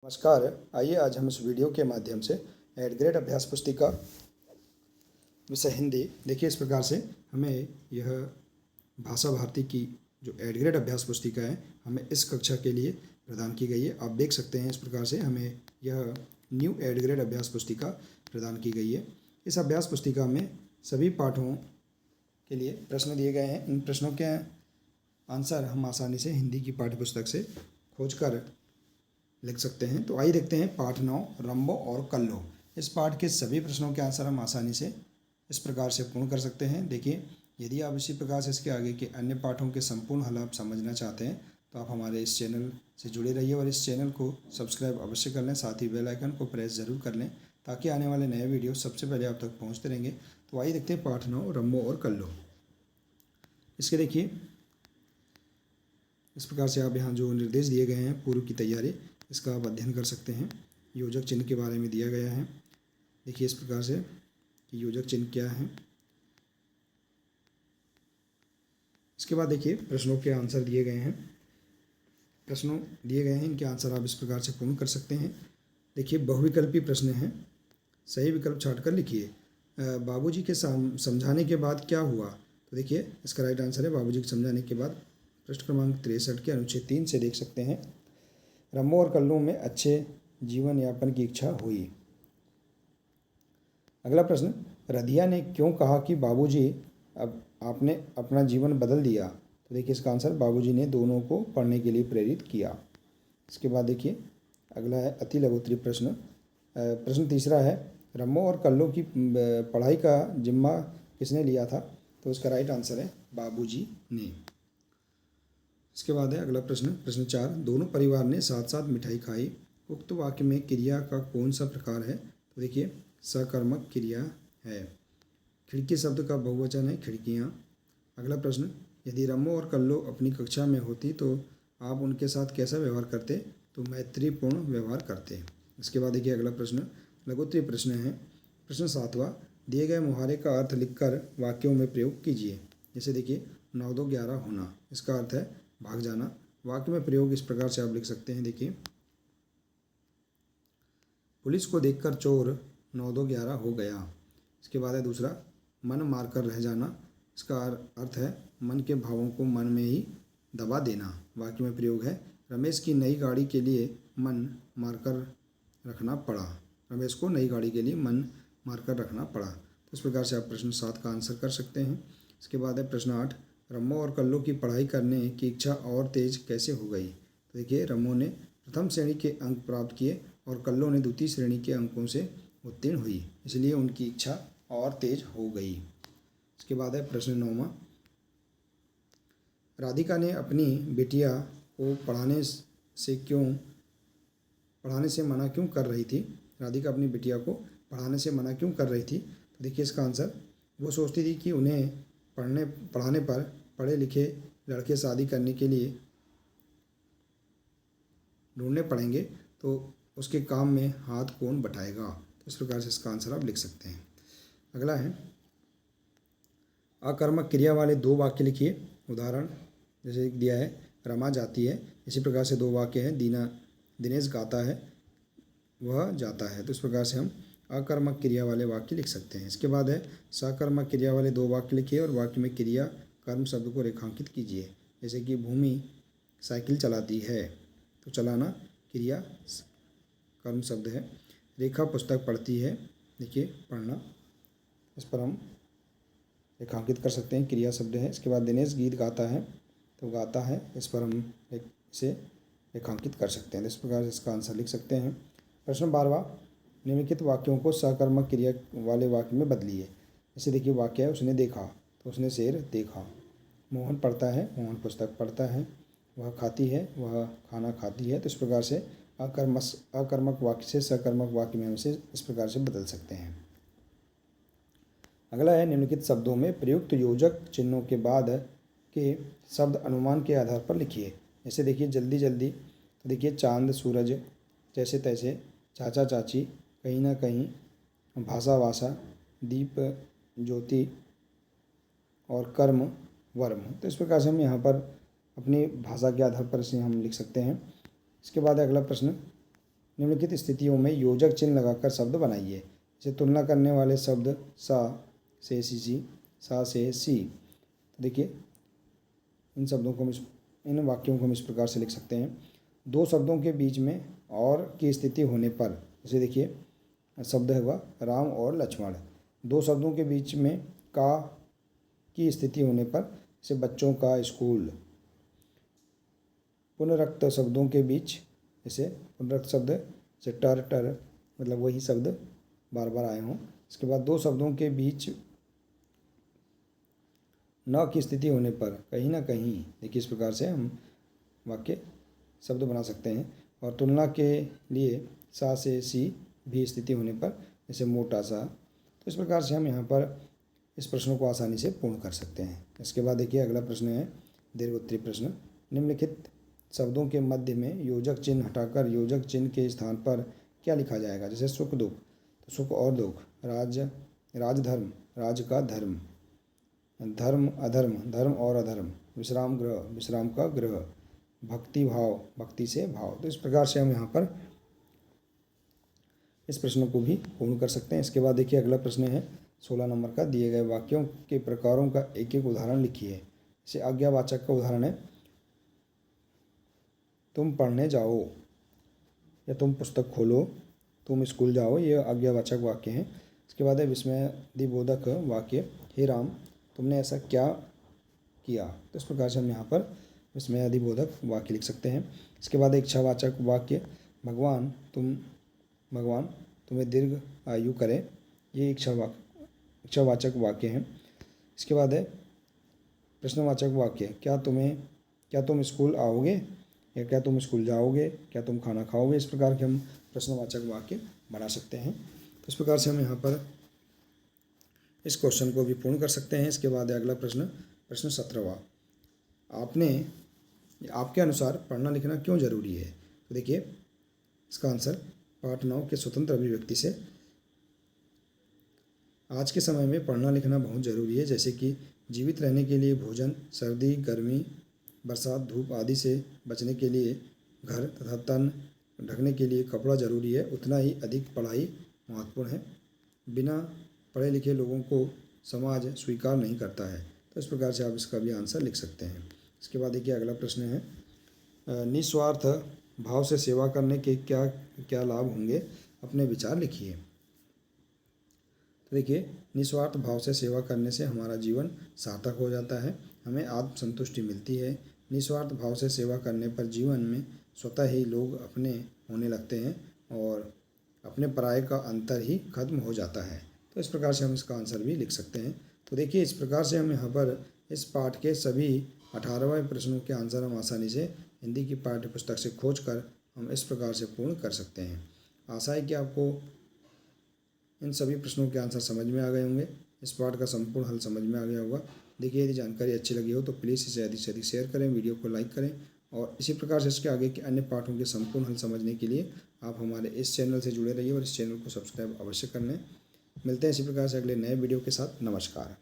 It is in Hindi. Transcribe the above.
नमस्कार। आइए आज हम इस वीडियो के माध्यम से एड ग्रेड अभ्यास पुस्तिका विषय हिंदी। देखिए, इस प्रकार से हमें यह भाषा भारती की जो एड ग्रेड अभ्यास पुस्तिका है हमें इस कक्षा के लिए प्रदान की गई है। आप देख सकते हैं इस प्रकार से हमें यह न्यू एड ग्रेड अभ्यास पुस्तिका प्रदान की गई है। इस अभ्यास पुस्तिका में सभी पाठों के लिए प्रश्न दिए गए हैं। इन प्रश्नों के आंसर हम आसानी से हिंदी की पाठ्यपुस्तक से खोजकर लिख सकते हैं। तो आइए देखते हैं पाठ 9 रंबो और कल्लो। इस पाठ के सभी प्रश्नों के आंसर हम आसानी से इस प्रकार से पूर्ण कर सकते हैं। देखिए, यदि आप इसी प्रकार से इसके आगे के अन्य पाठों के संपूर्ण हल आप समझना चाहते हैं तो आप हमारे इस चैनल से जुड़े रहिए और इस चैनल को सब्सक्राइब अवश्य कर लें। साथ ही बेल आइकन को प्रेस ज़रूर कर लें ताकि आने वाले नए वीडियो सबसे पहले आप तक पहुँचते रहेंगे। तो आइए देखते हैं पाठ 9 रंबो और कल्लो। इसके देखिए, इस प्रकार से आप यहाँ जो निर्देश दिए गए हैं पूर्व की तैयारी इसका आप अध्ययन कर सकते हैं। योजक चिन्ह के बारे में दिया गया है। देखिए इस प्रकार से कि योजक चिन्ह क्या है। इसके बाद देखिए प्रश्नों के आंसर दिए गए हैं। प्रश्नों दिए गए हैं, इनके आंसर आप इस प्रकार से पूर्ण कर सकते हैं। देखिए बहुविकल्पी प्रश्न हैं, सही विकल्प छाट कर लिखिए। बाबूजी के समझाने के बाद क्या हुआ? तो देखिए इसका राइट आंसर है बाबूजी के समझाने के बाद। पृष्ठ क्रमांक 63 के अनुच्छेद 3 से देख सकते हैं। रंबो और कल्लो में अच्छे जीवन यापन की इच्छा हुई। अगला प्रश्न, रधिया ने क्यों कहा कि बाबूजी अब आपने अपना जीवन बदल दिया? तो देखिए इसका आंसर बाबूजी ने दोनों को पढ़ने के लिए प्रेरित किया। इसके बाद देखिए अगला है अति लघुत्तरीय प्रश्न। प्रश्न तीसरा है रंबो और कल्लो की पढ़ाई का जिम्मा किसने लिया था? तो इसका राइट आंसर है बाबूजी ने। इसके बाद है अगला प्रश्न, प्रश्न 4, दोनों परिवार ने साथ साथ मिठाई खाई। उक्त वाक्य में क्रिया का कौन सा प्रकार है? तो देखिए सकर्मक क्रिया है। खिड़की शब्द का बहुवचन है खिड़कियाँ। अगला प्रश्न, यदि रंबो और कल्लो अपनी कक्षा में होती तो आप उनके साथ कैसा व्यवहार करते? तो मैत्रीपूर्ण व्यवहार करते। इसके बाद देखिए अगला प्रश्न लघुत्तरीय प्रश्न है। प्रश्न 7वां, दिए गए मुहावरे का अर्थ लिखकर वाक्यों में प्रयोग कीजिए। जैसे देखिए 9 2 11 होना, इसका अर्थ है भाग जाना। वाक्य में प्रयोग इस प्रकार से आप लिख सकते हैं। देखिए, पुलिस को देखकर चोर 9 2 11 हो गया। इसके बाद है दूसरा, मन मारकर रह जाना। इसका अर्थ है मन के भावों को मन में ही दबा देना। वाक्य में प्रयोग है रमेश की नई गाड़ी के लिए मन मारकर रखना पड़ा। रमेश को नई गाड़ी के लिए मन मारकर रखना पड़ा। तो इस प्रकार से आप प्रश्न 7 का आंसर कर सकते हैं। इसके बाद है प्रश्न 8, रंबो और कल्लो की पढ़ाई करने की इच्छा और तेज कैसे हो गई? तो देखिए रंबो ने प्रथम श्रेणी के अंक प्राप्त किए और कल्लो ने द्वितीय श्रेणी के अंकों से उत्तीर्ण हुई, इसलिए उनकी इच्छा और तेज हो गई। इसके बाद है प्रश्न 9वां, राधिका ने अपनी बिटिया को पढ़ाने से मना क्यों कर रही थी? राधिका अपनी बिटिया को पढ़ाने से मना क्यों कर रही थी? तो देखिए इसका आंसर, वो सोचती थी कि उन्हें पढ़ाने पर पढ़े लिखे लड़के शादी करने के लिए ढूंढने पड़ेंगे, तो उसके काम में हाथ कौन बटाएगा? तो इस प्रकार से इसका आंसर आप लिख सकते हैं। अगला है अकर्मक क्रिया वाले 2 वाक्य लिखिए। उदाहरण जैसे दिया है रमा जाती है, इसी प्रकार से 2 वाक्य हैं। दिनेश गाता है, वह जाता है। तो इस प्रकार से हम अकर्मक क्रिया वाले वाक्य लिख सकते हैं। इसके बाद है सकर्मक क्रिया वाले 2 वाक्य लिखिए और वाक्य में क्रिया कर्म शब्द को रेखांकित कीजिए। जैसे कि भूमि साइकिल चलाती है, तो चलाना क्रिया कर्म शब्द है। रेखा पुस्तक पढ़ती है, देखिए पढ़ना, इस पर हम रेखांकित कर सकते हैं, क्रिया शब्द है। इसके बाद दिनेश गीत गाता है, तो गाता है, इस पर हम इसे रेखांकित कर सकते हैं। इस प्रकार से इसका आंसर लिख सकते हैं। प्रश्न 12वां, निम्नलिखित वाक्यों को सकर्मक क्रिया वाले वाक्य में बदलिए। जैसे देखिए वाक्य है उसने देखा, तो उसने शेर देखा। मोहन पढ़ता है, मोहन पुस्तक पढ़ता है। वह खाती है, वह खाना खाती है। तो इस प्रकार से अकर्मक वाक्य से सकर्मक वाक्य में हम इसे इस प्रकार से बदल सकते हैं। अगला है निम्नलिखित शब्दों में प्रयुक्त योजक चिन्हों के बाद के शब्द अनुमान के आधार पर लिखिए। जैसे देखिए जल्दी जल्दी, तो देखिए चांद सूरज, जैसे तैसे, चाचा चाची, कहीं ना कहीं, भाषा वासा, दीप ज्योति और कर्म वर्म। तो इस प्रकार से हम यहाँ पर अपनी भाषा के आधार पर इसे हम लिख सकते हैं। इसके बाद अगला प्रश्न, निम्नलिखित स्थितियों में योजक चिन्ह लगाकर शब्द बनाइए। जैसे तुलना करने वाले शब्द सा से सी, सा से सी। तो देखिए इन शब्दों को इन वाक्यों को हम इस प्रकार से लिख सकते हैं। दो शब्दों के बीच में और की स्थिति होने पर, जैसे देखिए शब्द है वह राम और लक्ष्मण। दो शब्दों के बीच में का की स्थिति होने पर, जैसे बच्चों का स्कूल। पुनरक्त शब्दों के बीच, जैसे पुनरक्त शब्द जैसे टर टर, मतलब वही शब्द बार बार आए हों। इसके बाद दो शब्दों के बीच न की स्थिति होने पर, कहीं ना कहीं, देखिए इस प्रकार से हम वाक्य शब्द बना सकते हैं। और तुलना के लिए सा से सी भी स्थिति होने पर, जैसे मोटा सा। तो इस प्रकार से हम यहाँ पर इस प्रश्नों को आसानी से पूर्ण कर सकते हैं। इसके बाद देखिए अगला प्रश्न है दीर्घोत्तरीय प्रश्न। निम्नलिखित शब्दों के मध्य में योजक चिन्ह हटाकर योजक चिन्ह के स्थान पर क्या लिखा जाएगा। जैसे सुख दुख, तो सुख और दुख। राजधर्म, राज का धर्म। धर्म अधर्म, धर्म और अधर्म। विश्राम गृह, विश्राम का गृह। भक्ति भाव, भक्ति से भाव। तो इस प्रकार से हम यहाँ पर इस प्रश्न को भी पूर्ण कर सकते हैं। इसके बाद देखिए अगला प्रश्न है 16 नंबर का। दिए गए वाक्यों के प्रकारों का एक एक उदाहरण लिखिए। जैसे आज्ञावाचक का उदाहरण है तुम पढ़ने जाओ, या तुम पुस्तक खोलो, तुम स्कूल जाओ, ये आज्ञावाचक वाक्य हैं। इसके बाद है विस्मयादिबोधक वाक्य, हे राम तुमने ऐसा क्या किया। तो इस प्रकार से हम यहाँ पर विस्मयादिबोधक वाक्य लिख सकते हैं। इसके बाद इच्छावाचक वाक्य, भगवान तुम्हें दीर्घ आयु करे, ये इच्छावाचक वाक्य हैं। इसके बाद है प्रश्नवाचक वाक्य, क्या तुम स्कूल आओगे, या क्या तुम स्कूल जाओगे, क्या तुम खाना खाओगे। इस प्रकार के हम प्रश्नवाचक वाक्य बना सकते हैं। तो इस प्रकार से हम यहाँ पर इस क्वेश्चन को भी पूर्ण कर सकते हैं। इसके बाद है अगला प्रश्न 17वां। आपके अनुसार पढ़ना लिखना क्यों जरूरी है। तो देखिए इसका आंसर पाठ 9 के स्वतंत्र अभिव्यक्ति से। आज के समय में पढ़ना लिखना बहुत ज़रूरी है, जैसे कि जीवित रहने के लिए भोजन, सर्दी गर्मी बरसात धूप आदि से बचने के लिए घर तथा तन ढकने के लिए कपड़ा जरूरी है, उतना ही अधिक पढ़ाई महत्वपूर्ण है। बिना पढ़े लिखे लोगों को समाज स्वीकार नहीं करता है। तो इस प्रकार से आप इसका भी आंसर लिख सकते हैं। इसके बाद देखिए अगला प्रश्न है निस्वार्थ भाव से सेवा करने के क्या क्या लाभ होंगे, अपने विचार लिखिए। तो देखिए निस्वार्थ भाव से सेवा करने से हमारा जीवन सार्थक हो जाता है, हमें आत्मसंतुष्टि मिलती है। निस्वार्थ भाव से सेवा करने पर जीवन में स्वतः ही लोग अपने होने लगते हैं और अपने पराये का अंतर ही खत्म हो जाता है। तो इस प्रकार से हम इसका आंसर भी लिख सकते हैं। तो देखिए इस प्रकार से हम यहाँ पर इस पाठ के सभी 18वें प्रश्नों के आंसर हम आसानी से हिंदी की पाठ्य पुस्तक से खोज कर हम इस प्रकार से पूर्ण कर सकते हैं। आशा है कि आपको इन सभी प्रश्नों के आंसर समझ में आ गए होंगे, इस पाठ का संपूर्ण हल समझ में आ गया होगा। देखिए यदि जानकारी अच्छी लगी हो तो प्लीज़ इसे अधिक से अधिक शेयर करें, वीडियो को लाइक करें और इसी प्रकार से इसके आगे के अन्य पाठों के संपूर्ण हल समझने के लिए आप हमारे इस चैनल से जुड़े रहिए और इस चैनल को सब्सक्राइब अवश्य कर लें। मिलते हैं इसी प्रकार से अगले नए वीडियो के साथ। नमस्कार।